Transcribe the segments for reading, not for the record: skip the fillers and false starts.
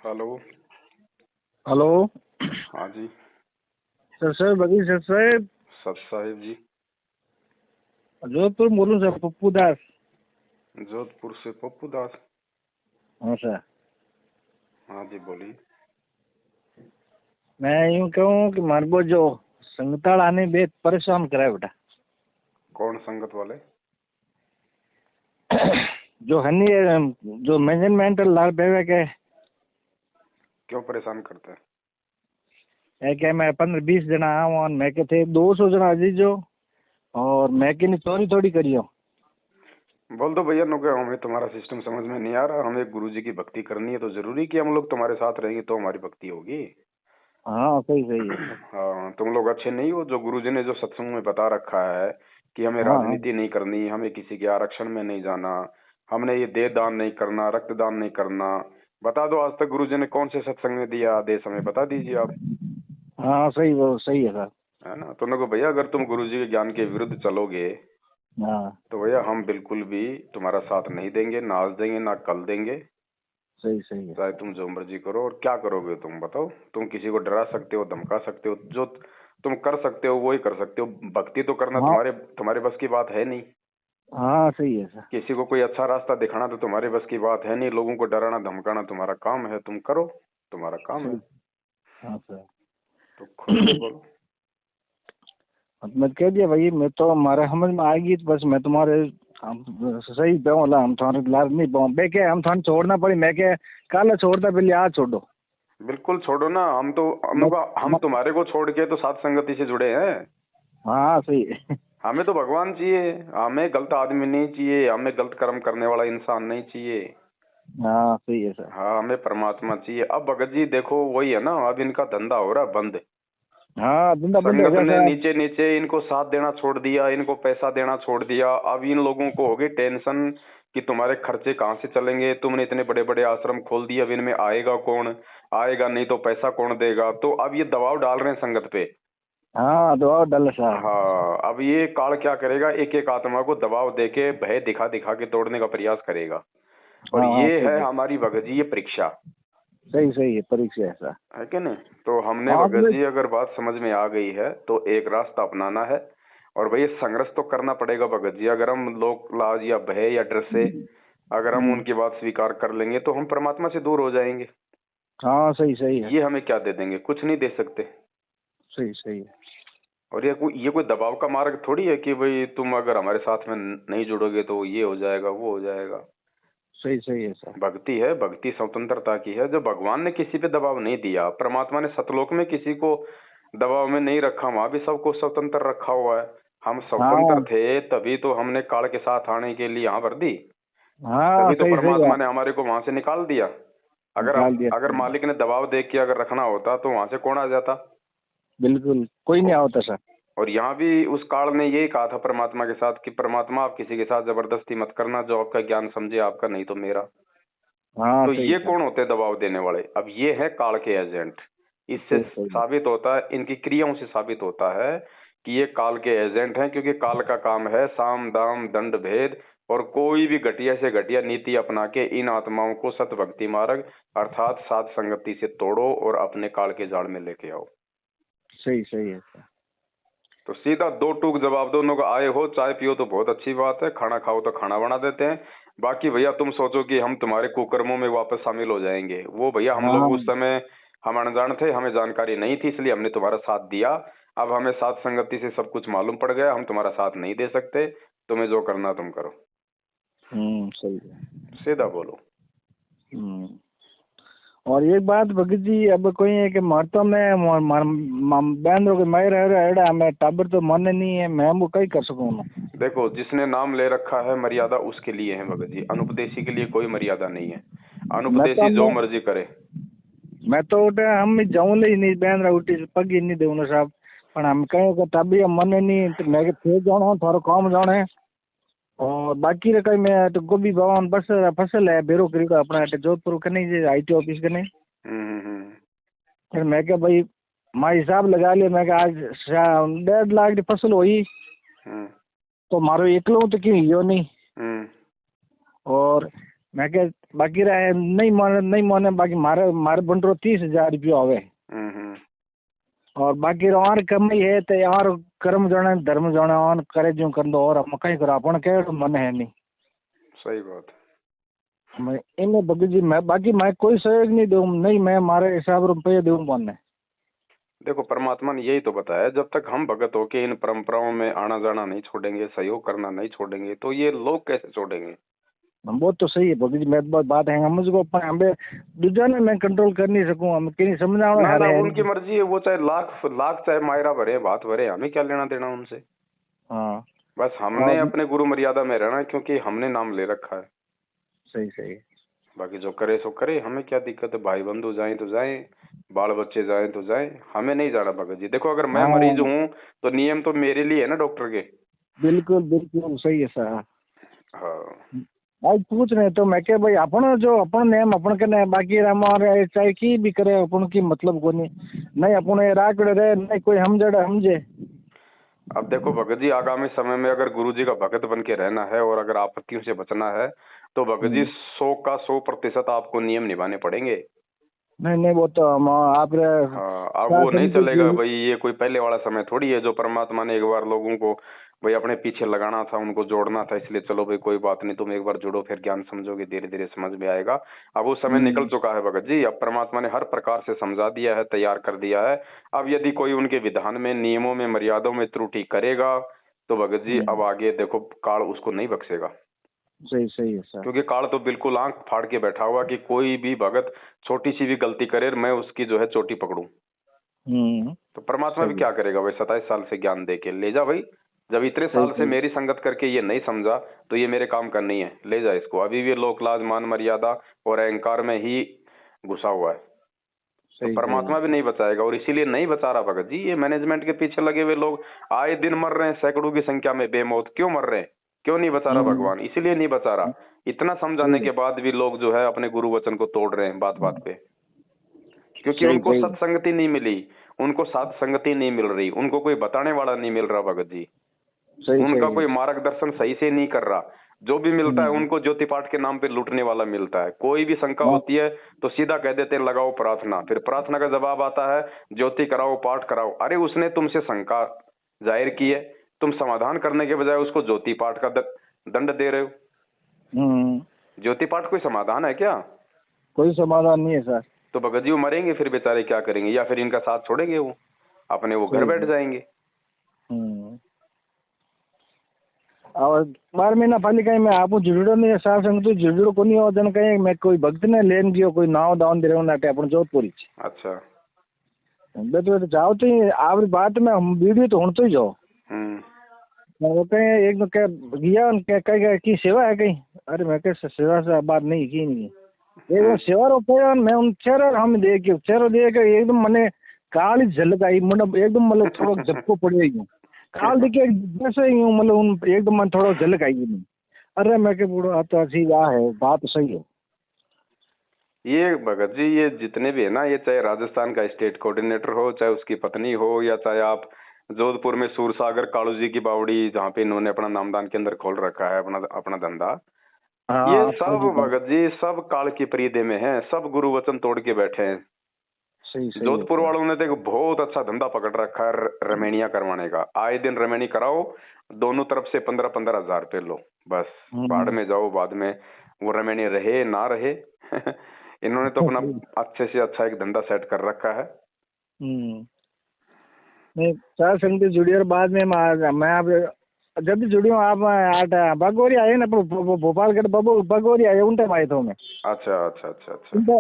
Hello. Hello. हाँ जी। Sir बगी sir साहब। सत साहिब जी। जोधपुर बोलूँ सर, पप्पू दास। जोधपुर से पप्पू दास। हाँ सर। हाँ जी बोलिए। मैं यूँ कहूँ कि मारे को जो संगताल आने बेहद परेशान कराए बेटा। कौन संगत वाले? जो हनी जो मैनेजमेंट लाल बेवे के क्यों परेशान करते हैं? है क्या मैं 15-20 जना आऊँ और मैं के थे 200 जना अजीजो और मैं के ने चोरी थोड़ी करियो। बोल दो भैया नो, क्या हमें तुम्हारा सिस्टम समझ में नहीं आ रहा। हमें गुरुजी की भक्ति करनी है तो जरूरी कि हम लोग तुम्हारे साथ रहेंगे तो हमारी भक्ति होगी। हाँ सही सही है। हाँ, तुम लोग अच्छे नहीं हो। जो गुरुजी ने जो सत्संग में बता रखा है कि हमें हाँ राजनीति नहीं करनी, हमें किसी के आरक्षण में नहीं जाना, हमने ये देह दान नहीं करना, रक्तदान नहीं करना। बता दो आज तक गुरुजी ने कौन से सत्संग में दिया आदेश, हमें बता दीजिए आप। हाँ सही, वो सही है सर। है ना? तो उन्होंने कहा भैया अगर तुम गुरुजी के ज्ञान के विरुद्ध चलोगे हाँ तो भैया हम बिल्कुल भी तुम्हारा साथ नहीं देंगे, ना आज देंगे ना कल देंगे। सही सही है। चाहे तुम जो मर्जी करो। और क्या करोगे तुम बताओ? तुम किसी को डरा सकते हो, धमका सकते हो, जो तुम कर सकते हो वो ही कर सकते हो। भक्ति तो करना हाँ तुम्हारे बस की बात है नहीं। हाँ सही है सर। किसी को कोई अच्छा रास्ता दिखाना तो तुम्हारे बस की बात है नहीं। लोगों को डराना धमकाना तुम्हारा काम है, तुम करो, तुम्हारा काम है। सही। हाँ सर। तो खुल के बोलो। मैं कह दिया भाई, मैं तो हमारे समझ में आएगी तो बस मैं तुम्हारे हम सही पे होला, हम तुम्हारे लाल नहीं पाऊँ बे के हम थाने छोड़ना पड़ी। मैं के काला छोड़ता पहले आज छोड़ो। बिल्कुल छोड़ो ना। मैं, हम तुम्हारे को छोड़ के तो साथ संगति से जुड़े हैं। हाँ सही है। हमें तो भगवान चाहिए, हमें गलत आदमी नहीं चाहिए, हमें गलत कर्म करने वाला इंसान नहीं चाहिए। हाँ सही है सर। हाँ, हमें परमात्मा चाहिए। अब भगत जी देखो वही है ना, अब इनका धंधा हो रहा बंद। हाँ धंधा बंद हो संगत गया ने सर। नीचे नीचे इनको साथ देना छोड़ दिया, इनको पैसा देना छोड़ दिया। अब इन लोगों को होगी टेंशन कि तुम्हारे खर्चे कहाँ से चलेंगे। तुमने इतने बड़े बड़े आश्रम खोल दिए, अब इनमें आएगा कौन? आएगा नहीं तो पैसा कौन देगा? तो अब ये दबाव डाल रहे हैं संगत पे। हाँ दबाव डाल सर। हाँ, अब ये काल क्या करेगा, एक एक आत्मा को दबाव देके भय दिखा दिखा के तोड़ने का प्रयास करेगा। और हाँ हाँ ये सही है है। हमारी भगत जी ये परीक्षा। सही सही है, परीक्षा है सर। है कि नहीं? तो हमने हाँ भगत जी अगर बात समझ में आ गई है तो एक रास्ता अपनाना है। और भाई संघर्ष तो करना पड़ेगा भगत जी। अगर हम लोग लाज या भय या डर से अगर हम उनकी बात स्वीकार कर लेंगे तो हम परमात्मा से दूर हो जाएंगे। हाँ सही सही है। ये हमें क्या दे देंगे? कुछ नहीं दे सकते। सही सही है। और ये कोई दबाव का मार्ग थोड़ी है कि भाई तुम अगर हमारे साथ में नहीं जुड़ोगे तो ये हो जाएगा वो हो जाएगा। सही सही है सर। भक्ति है, भक्ति स्वतंत्रता की है। जो भगवान ने किसी पे दबाव नहीं दिया, परमात्मा ने सतलोक में किसी को दबाव में नहीं रखा, वहां भी सबको स्वतंत्र रखा हुआ है। हम स्वतंत्र हाँ थे तभी तो हमने काल के साथ आने के लिए यहाँ भर दी। हाँ तभी तो सही सही है। परमात्मा ने हमारे को वहां से निकाल दिया। निकाल दिया अगर सर। मालिक ने दबाव दे के अगर रखना होता तो वहां से कौन आ जाता? बिल्कुल कोई नहीं होता सर। और यहाँ भी उस काल ने यही कहा था परमात्मा के साथ कि परमात्मा आप किसी के साथ जबरदस्ती मत करना, जो आपका ज्ञान समझे आपका, नहीं तो मेरा। हाँ तो सही ये सर। कौन होते हैं दबाव देने वाले? अब ये है काल के एजेंट। इससे सही सही है। साबित होता है, इनकी क्रियाओं से साबित होता है कि ये काल के एजेंट हैं। क्योंकि काल का काम है साम दाम दंड भेद, और कोई भी घटिया से घटिया नीति अपना के इन आत्माओं को सत भक्ति मार्ग अर्थात साध संगति से तोड़ो और अपने काल के जाल में लेके आओ। सही सही है सर। तो सीधा दो टूक जवाब दो। उन्होंने आए हो चाय पियो तो बहुत अच्छी बात है, खाना खाओ तो खाना बना देते हैं। बाकी भैया तुम सोचो कि हम तुम्हारे कुकर्मों में वापस शामिल हो जाएंगे, वो भैया हम लोग हाँ उस समय हम अनजान थे, हमें जानकारी नहीं थी, इसलिए हमने तुम्हारा साथ दिया। अब हमें साथ संगति से सब कुछ मालूम पड़ गया, हम तुम्हारा साथ नहीं दे सकते। तुम्हें जो करना तुम करो। सही है। सीधा बोलो। और एक बात भगत जी, अब कोई है कि मरतो में बहन के मैं रह मैं टाबर तो मन नहीं है, मैं वो कहीं कर सकूँ ना। देखो जिसने नाम ले रखा है मर्यादा उसके लिए है भगत जी, अनुपदेशी के लिए कोई मर्यादा नहीं है। अनुपदेशी जो मर्जी करे। मैं तो उठे हम जाऊँ नहीं बहन रहा उठी पग ही नहीं देना साहब। पर हम कहें कि तभी मन नहीं तो मैं थे जाना थोड़ा काम जाना है। और बाकी रे कहीं मैं तो गोभी भवन बस फसल है बेरो करी का अपना जोधपुर कने IT ऑफिस कने। फिर मैं क्या भाई माँ हिसाब लगा लिया, मैं क्या आज 1.5 लाख की फसल हुई तो मारो एकलो तो क्यों यो नहीं। और मैं के बाकी रहे नहीं माने बाकी मारे मारे बंटरो 30,000 रुपया आवे और बाकी और कमाई है तो और कर्म जाने धर्म जाने और करे जो कर दो और हम कहीं करो अपन के मन है नहीं। सही बात। मैं इन्हें बगी जी मैं बाकी मैं कोई सहयोग नहीं दूं नहीं मैं मारे हिसाब रुपये दूं मन। देखो परमात्मा ने यही तो बताया, जब तक हम भगत होके इन परंपराओं में आना जाना नहीं छोड़ेंगे, सहयोग करना नहीं छोड़ेंगे, तो ये लोग कैसे छोड़ेंगे। वो तो सही है भगत जी, मैं बात है मुझको हमें दूसरा ने मैं कंट्रोल कर नहीं सकूं, हम कहीं समझाओ ना ना उनकी मर्जी है, वो चाहे लाख चाहे मायरा भरे बात भरे, हमें क्या लेना देना उनसे। हाँ बस हमने अपने गुरु मर्यादा में रहना है, क्योंकि हमने नाम ले रखा है। सही सही। बाकी जो करे सो करे, हमें क्या दिक्कत है। भाई बंधु जाए तो जाए, बाल बच्चे जाए तो जाए, हमें नहीं जाना भगत जी। देखो अगर मैं मरीज हूँ तो नियम तो मेरे लिए है ना डॉक्टर के। बिल्कुल बिल्कुल सही है सर। हाँ आज पूछ रहे तो मैं क्या भाई अपन जो अपन नेम अपन के बाकी हमारे चाहे की भी करे अपन की मतलब को नहीं अपन राकड़े रहे नहीं कोई समझे। अब देखो भगत जी, आगामी समय में अगर गुरु जी का भगत बन के रहना है और अगर आपत्तियों से बचना है तो भगत जी 100% आपको नियम निभाने पड़ेंगे। नहीं वो तो हम आप हाँ, अब वो नहीं चलेगा भाई। ये कोई पहले वाला समय थोड़ी है जो परमात्मा ने एक बार लोगों को भाई अपने पीछे लगाना था, उनको जोड़ना था, इसलिए चलो भाई कोई बात नहीं, तुम एक बार जुड़ो, फिर ज्ञान समझोगे, धीरे धीरे समझ में आएगा। अब वो समय निकल चुका है भगत जी। अब परमात्मा ने हर प्रकार से समझा दिया है, तैयार कर दिया है। अब यदि कोई उनके विधान में, नियमों में, मर्यादों में त्रुटि करेगा तो भगत जी अब आगे देखो काल उसको नहीं बख्शेगा। सही सही है सर। क्योंकि काल तो बिल्कुल आंख फाड़ के बैठा हुआ कि कोई भी भगत छोटी सी भी गलती करे मैं उसकी जो है चोटी पकड़ूं। तो परमात्मा भी क्या करेगा भाई, 27 साल से ज्ञान दे के ले जा भाई। जब इतने साल से मेरी संगत करके ये नहीं समझा तो ये मेरे काम का नहीं है, ले जा इसको। अभी भी लोक लाज मान मर्यादा और अहंकार में ही घुसा हुआ है। तो परमात्मा भी नहीं बचाएगा, और इसीलिए नहीं बचा रहा भगत जी। ये मैनेजमेंट के पीछे लगे हुए लोग आए दिन मर रहे हैं, सैकड़ों की संख्या में बेमौत। क्यों मर रहे हैं, क्यों नहीं बचा रहा भगवान? इसीलिए नहीं बचा रहा। इतना समझाने के बाद भी लोग जो है अपने गुरु वचन को तोड़ रहे हैं बात बात पे, क्योंकि उनको सत्संगति नहीं मिली, उनको साध संगति नहीं मिल रही, उनको कोई बताने वाला नहीं मिल रहा भगत जी। उनका कोई मार्गदर्शन सही से नहीं कर रहा। जो भी मिलता है उनको ज्योति पाठ के नाम पे लूटने वाला मिलता है। कोई भी शंका होती है तो सीधा कह देते हैं लगाओ प्रार्थना, फिर प्रार्थना का जवाब आता है ज्योति कराओ, पाठ कराओ। अरे उसने तुमसे शंका जाहिर की है, तुम समाधान करने के बजाय उसको ज्योति पाठ का दंड दे रहे हो। ज्योति पाठ कोई समाधान है क्या? कोई समाधान नहीं है सर। तो भगत जी वो मरेंगे फिर बेचारे क्या करेंगे? या फिर इनका साथ छोड़ेंगे वो अपने वो घर बैठ जाएंगे। और 12 महीना पहले कहीं मैं आपको जुड़ो नहीं साथ संग तो जुड़ो को नहीं होदन कहीं मैं कोई भक्त ने लेन गयो कोई नाव दान दे रहा नाटे अपन जोधपुरी। अच्छा तो जाओ तो आप बात में हम वीडियो तो तो ही जाओ। वो कहीं एक क्या गया उनके कहीं की सेवा है कहीं। अरे मैं कैसे सेवा से बात नहीं की नहीं एक सेवा रोपे मैं उन चेहरा हम देख चेहरा देख एकदम मैंने काली झलक आई मतलब एकदम मतलब थोड़ा झपको पड़े काल देखिए जैसे ही मतलब एकदम मन थोड़ा झलक आई नहीं। अरे मैं के बूढ़ो तो अच्छी आ है बात सही है। ये भगत जी ये जितने भी है ना, ये चाहे राजस्थान का स्टेट कोऑर्डिनेटर हो, चाहे उसकी पत्नी हो, या चाहे आप जोधपुर में सूरसागर कालू जी की बावड़ी जहाँ पे इन्होंने अपना नामदान केंद्र खोल रखा है अपना धंधा, ये सब भगत जी सब काल की परिधि में है, सब गुरु वचन तोड़ के बैठे हैं। जोधपुर वालों ने तो बहुत अच्छा धंधा पकड़ रखा है रमेणिया करवाने का। आए दिन रमेणी कराओ, दोनों तरफ से 15-15 हजार रुपये लो, बस बाढ़ में जाओ। बाद में वो रमेणी रहे ना रहे इन्होंने तो अपना अच्छे से अच्छा एक धंधा सेट कर रखा है। नहीं चार संगति जुड़ी और बाद में मैं आप जब भी जुड़ी हूँ आप बागोरी आए ना भोपालगढ़ बागोरी आए उन टाइम आए थे मैं। अच्छा अच्छा अच्छा अच्छा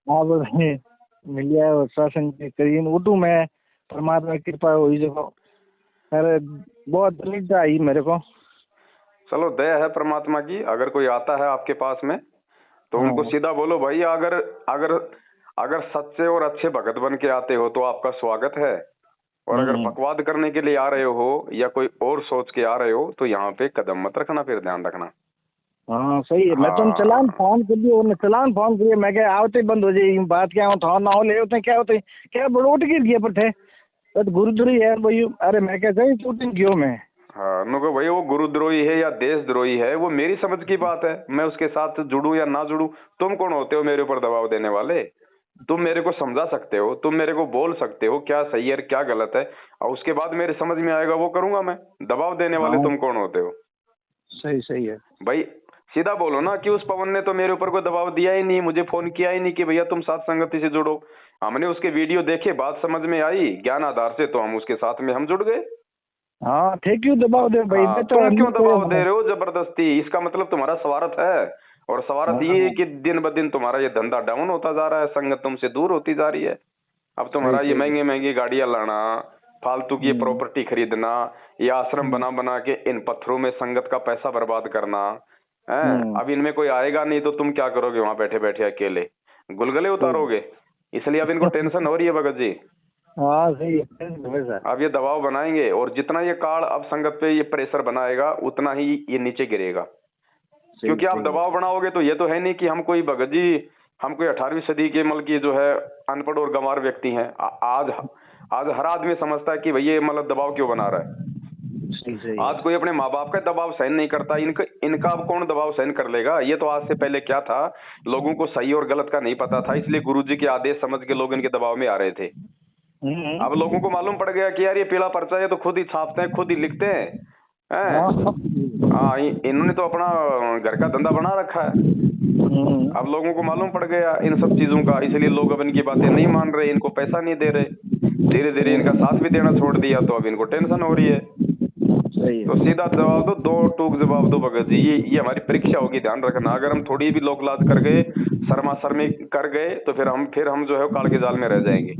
आप मिल गया सत्संग करीन उठू मैं परमात्मा की कृपा हुई जो अरे बहुत दलित आई मेरे को। चलो दया है परमात्मा की। अगर कोई आता है आपके पास में तो उनको सीधा बोलो भाई अगर अगर अगर सच्चे और अच्छे भगत बन के आते हो तो आपका स्वागत है, और अगर बकवाद करने के लिए आ रहे हो या कोई और सोच के आ रहे हो तो यहाँ पे कदम मत रखना, फिर ध्यान रखना। हाँ सही है। मैं तुम चलान फोन कर दिए चलान फोन करिए मैं क्या आवते बंद हो जाए बात क्या हो था ना हो ले होते क्या होते क्या बड़ोट गिर गया पर थे तो गुरुद्वारी है भाई। अरे मैं क्या सही शूटिंग क्यों मैं हाँ, नो भाई वो गुरुद्रोही है या देशद्रोही है वो मेरी समझ की बात है, मैं उसके साथ जुड़ूं या ना जुड़ूं। तुम कौन होते हो मेरे ऊपर दबाव देने वाले? तुम मेरे को समझा सकते हो, तुम मेरे को बोल सकते हो क्या सही है क्या गलत है, और उसके बाद मेरे समझ में आएगा वो करूंगा मैं। दबाव देने वाले हाँ तुम कौन होते हो? सही सही है। भाई सीधा बोलो ना कि उस पवन ने तो मेरे ऊपर कोई दबाव दिया ही नहीं, मुझे फोन किया ही नहीं कि भैया तुम साथ संगति से जुड़ो। हमने उसके वीडियो देखे, बात समझ में आई, ज्ञान आधार से तो हम उसके साथ में हम जुड़ गए। हाँ थे क्यों दबाव दे भाई, हाँ, मैं तो तुम क्यों नहीं दबाव दे कोई। रहे हो जबरदस्ती? इसका मतलब तुम्हारा स्वार्थ है, और स्वार्थ ये है हाँ कि दिन ब दिन तुम्हारा ये धंधा डाउन होता जा रहा है, संगत तुमसे दूर होती जा रही है। अब सही तुम्हारा ये सही। महंगी महंगी गाड़ियां लाना, फालतू की हम्म प्रॉपर्टी खरीदना, ये आश्रम हम्म बना बना के इन पत्थरों में संगत का पैसा बर्बाद करना है। हम्म, अब इनमें कोई आएगा नहीं तो तुम क्या करोगे वहां बैठे बैठे अकेले? गुलगुले सही। उतारोगे। इसलिए अब इनको टेंशन हो रही है भगत जी। हाँ सही है सर। अब ये दबाव बनाएंगे, और जितना ये काल अब संगत पे ये प्रेशर बनाएगा उतना ही ये नीचे गिरेगा। सही क्योंकि आप सही है। दबाव बनाओगे तो ये तो है नहीं कि हम कोई भगत जी, हम कोई 18वीं सदी के मतलब की जो है अनपढ़ और गंवार व्यक्ति हैं। आज आज हर आदमी समझता है कि भैया ये मतलब दबाव क्यों बना रहा है। सही सही है। आज कोई अपने माँ बाप का दबाव सहन नहीं करता, इनका अब कौन दबाव सहन कर लेगा? ये तो आज से पहले क्या था, लोगों को सही और गलत का नहीं पता था, इसलिए गुरुजी के आदेश समझ के लोग इनके दबाव में आ रहे थे। अब लोगों को मालूम पड़ गया कि यार ये पीला पर्चा है तो खुद ही छापते हैं, खुद ही लिखते हैं, हाँ हैं? हाँ, इन्होंने तो अपना घर का धंधा बना रखा है। अब लोगों को मालूम पड़ गया इन सब चीजों का, इसलिए लोग अब इनकी बातें नहीं मान रहे, इनको पैसा नहीं दे रहे, धीरे धीरे इनका साथ भी देना छोड़ दिया, तो अब इनको टेंशन हो रही है। सही है। तो सीधा जवाब दो, दो टूक जवाब दो भगत जी। ये हमारी परीक्षा होगी, ध्यान रखना। अगर हम थोड़ी भी लोक लाज कर गए, शर्मा शर्मी कर गए, तो फिर हम जो है काल के जाल में रह जाएंगे।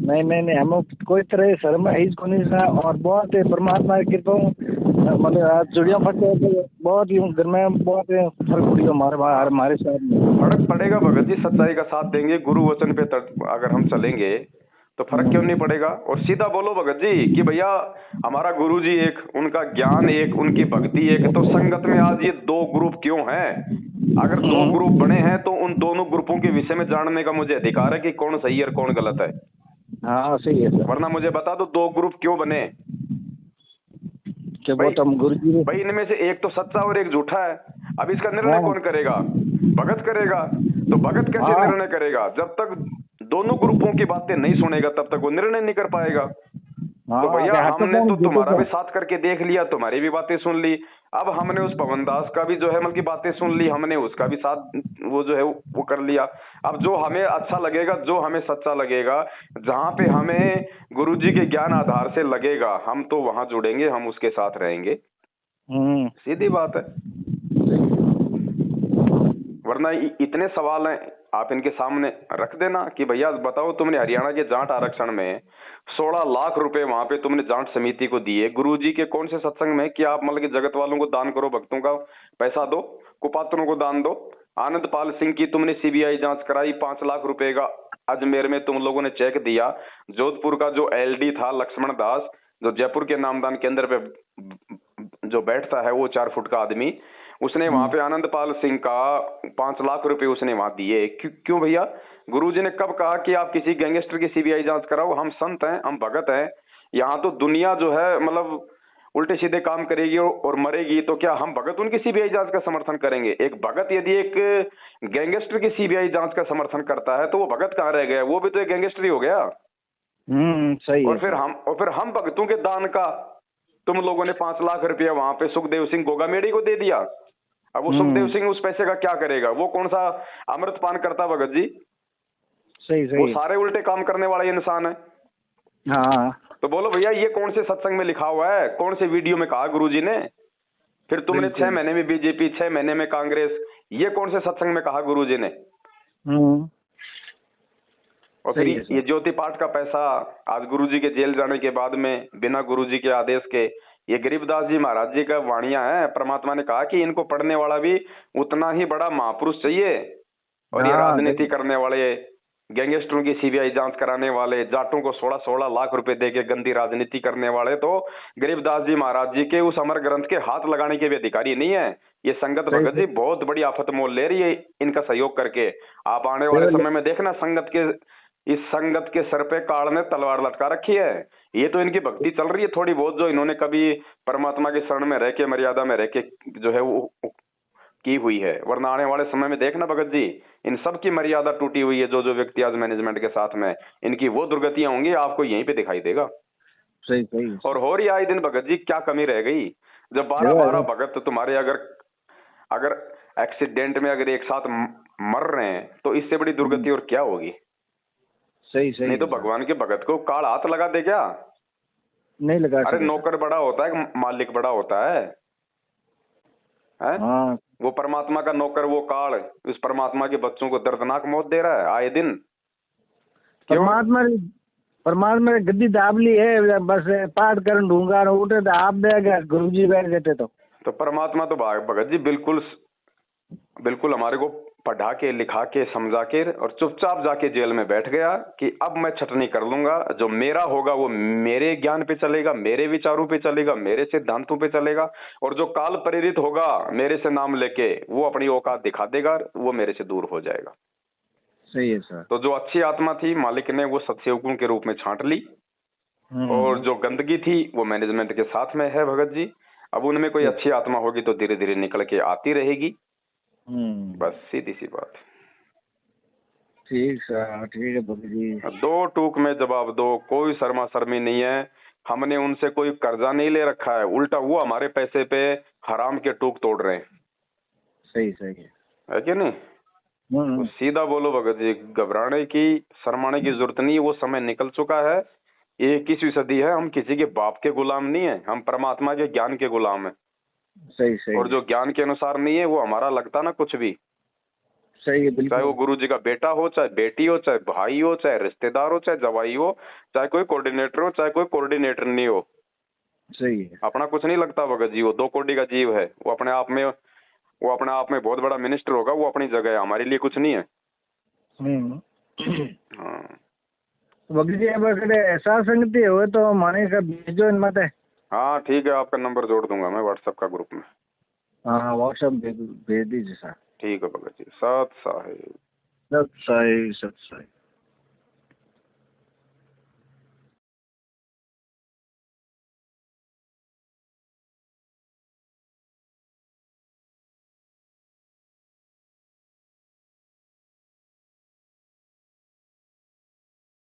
नहीं नहीं नहीं, हम कोई तरह शर्म है इसको नहीं था, और बहुत है परमात्मा की कृपा। मतलब आज चिड़िया फटे तो बहुत ही घर में बहुत फर्क पड़ी हमारे साथ में। फर्क पड़ेगा भगत जी, सच्चाई का साथ देंगे, गुरु वचन पे अगर हम चलेंगे तो फर्क क्यों नहीं पड़ेगा? और सीधा बोलो भगत जी कि भैया हमारा गुरु जी एक, उनका ज्ञान एक, उनकी भक्ति एक, तो संगत में आज ये दो ग्रुप क्यों हैं? अगर दो ग्रुप बने हैं तो उन दोनों ग्रुपों के विषय में जानने का मुझे अधिकार है कि कौन सही है और कौन गलत है। हाँ सही है सर। वरना मुझे बता दो, दो ग्रुप क्यों बने? क्या वो तो हम गुरु जी। भाई इनमें से एक तो सच्चा और एक झूठा है। अब इसका निर्णय कौन करेगा? भगत करेगा। तो भगत कैसे हाँ निर्णय करेगा? जब तक दोनों ग्रुपों की बातें नहीं सुनेगा तब तक वो निर्णय नहीं कर पाएगा। तो भैया हमने तो तुम्हारा भी साथ करके देख लिया, तुम्हारी भी बातें सुन ली। अब हमने उस पवनदास का भी जो है मतलब की बातें सुन ली, हमने उसका भी साथ वो जो है वो कर लिया। अब जो हमें अच्छा लगेगा, जो हमें सच्चा लगेगा, जहां पे हमें गुरुजी के ज्ञान आधार से लगेगा, हम तो वहां जुड़ेंगे, हम उसके साथ रहेंगे। सीधी बात है। वरना इतने सवाल हैं, आप इनके सामने रख देना कि भैया बताओ, तुमने हरियाणा के जाट आरक्षण में 16 लाख रुपए वहां पे तुमने जाट समिति को दिए, गुरुजी के कौन से सत्संग में कि आप मतलब कि जगत वालों को दान करो, भक्तों का पैसा दो, कुपात्रों को दान दो। आनंद पाल सिंह की तुमने सीबीआई जांच कराई, 5 लाख रुपए का अजमेर में तुम लोगों ने चेक दिया। जोधपुर का जो एलडी था लक्ष्मण दास, जो जयपुर के नामदान केंद्र पे जो बैठता है, वो 4 फुट का आदमी, उसने वहां पे आनंद पाल सिंह का 5 लाख रुपए उसने वहां दिए। क्यों भैया? गुरुजी ने कब कहा कि आप किसी गैंगस्टर की सीबीआई जांच कराओ? हम संत हैं, हम भगत हैं। यहाँ तो दुनिया जो है मतलब उल्टे सीधे काम करेगी और मरेगी, तो क्या हम भगत उनकी सीबीआई जांच का समर्थन करेंगे? एक भगत यदि एक गैंगस्टर की सीबीआई जांच का समर्थन करता है तो वो भगत कहाँ रह गया? वो भी तो एक गैंगस्टर ही हो गया। सही और है। फिर हम भगतों के दान का तुम लोगों ने 5 लाख रुपया वहां पे सुखदेव सिंह गोगामेड़ी को दे दिया। अब वो सुखदेव सिंह उस पैसे का क्या करेगा? वो कौन सा अमृत पान करता भगत जी? सही वो सही। सारे उल्टे काम करने वाला इंसान है। हाँ तो बोलो भैया ये कौन से सत्संग में लिखा हुआ है? कौन से वीडियो में कहा गुरुजी ने? फिर तुमने 6 महीने में बीजेपी, 6 महीने में कांग्रेस, ये कौन से सत्संग में कहा गुरुजी ने? और फिर ये ज्योति पाठ का पैसा आज गुरुजी के जेल जाने के बाद में बिना गुरुजी के आदेश के, ये गरीबदास जी महाराज जी का वाणियां है। परमात्मा ने कहा कि इनको पढ़ने वाला भी उतना ही बड़ा महापुरुष चाहिए। और ये राजनीति करने वाले, गैंगस्टरों की सीबीआई जांच कराने वाले, जाटों को 16-16 लाख रुपए देके गंदी राजनीति करने वाले तो गरीबदास जी महाराज जी के उस अमर ग्रंथ के हाथ लगाने के भी अधिकारी नहीं है। ये संगत भगत जी बहुत बड़ी आफत मोल ले रही है इनका सहयोग करके। आप आने वाले समय में देखना संगत के इस संगत के सर पे काल ने तलवार लटका रखी है। ये तो इनकी भक्ति चल रही है थोड़ी बहुत, जो इन्होंने कभी परमात्मा के शरण में रह के, मर्यादा में रह के जो है वो की हुई है। वरना आने वाले समय में देखना भगत जी, इन सब की मर्यादा टूटी हुई है। जो जो व्यक्ति आज मैनेजमेंट के साथ में, इनकी वो दुर्गतियां होंगी, आपको यहीं पे दिखाई देगा। सही सही। और हो रही आए दिन भगत जी, क्या कमी रह गई? जब 12-12 भगत तुम्हारे अगर एक्सीडेंट में अगर एक साथ मर रहे हैं, तो इससे बड़ी दुर्गति और क्या होगी? सही सही। नहीं तो भगवान के भगत को काल हाथ लगा दे क्या? नहीं लगा। अरे नौकर बड़ा होता है, मालिक बड़ा होता है? हाँ। वो परमात्मा का नौकर, वो काल उस परमात्मा के बच्चों को दर्दनाक मौत दे रहा है आए दिन। परमात्मा ने गद्दी दाब ली है, बस पाठ कर ढूंगा उठे तो आप बैठ गए, गुरु जी बैठ गए तो परमात्मा तो भगत जी बिल्कुल हमारे को पढ़ा के, लिखा के, समझा के और चुपचाप जाके जेल में बैठ गया कि अब मैं छटनी कर लूंगा। जो मेरा होगा वो मेरे ज्ञान पे चलेगा, मेरे विचारों पे चलेगा, मेरे सिद्धांतों पे चलेगा। और जो काल प्रेरित होगा मेरे से नाम लेके, वो अपनी औकात दिखा देगा, वो मेरे से दूर हो जाएगा। सही है सर। तो जो अच्छी आत्मा थी, मालिक ने वो सत्सेवकों के रूप में छांट ली, और जो गंदगी थी वो मैनेजमेंट के साथ में है भगत जी। अब उनमें कोई अच्छी आत्मा होगी तो धीरे धीरे निकल के आती रहेगी। बस सीधी सी बात। ठीक सर, ठीक है भगत जी। 2 टूक में जवाब दो, कोई शर्मा शर्मी नहीं है। हमने उनसे कोई कर्जा नहीं ले रखा है, उल्टा वो हमारे पैसे पे हराम के टूक तोड़ रहे हैं। सही सही है कि नहीं? तो सीधा बोलो भगत जी, घबराने की, शर्माने की जरूरत नहीं। वो समय निकल चुका है। ये 21वीं सदी है। हम किसी के बाप के गुलाम नहीं है, हम परमात्मा के ज्ञान के गुलाम है। सही सही। और जो ज्ञान के अनुसार नहीं है, वो हमारा लगता ना कुछ भी। सही है बिल्कुल। चाहे वो गुरु जी का बेटा हो, चाहे बेटी हो, चाहे भाई हो, चाहे रिश्तेदार हो, चाहे जवाई हो, चाहे कोई कोऑर्डिनेटर हो, चाहे कोई कोऑर्डिनेटर नहीं हो। सही है। अपना कुछ नहीं लगता भगत जी। वो 2 कोटि का जीव है। वो अपने आप में बहुत बड़ा मिनिस्टर होगा। वो अपनी जगह है, हमारे लिए कुछ नहीं है। हाँ भगत जी, अब अगर ऐसा संगति हो तो माने का भेजो इन मत। हाँ ठीक है, आपका नंबर जोड़ दूंगा मैं व्हाट्सएप का ग्रुप में। हाँ व्हाट्सएप भेज दीजिए सर। ठीक है भगत जी। सत साहिब। सत साहिब, सत साहिब।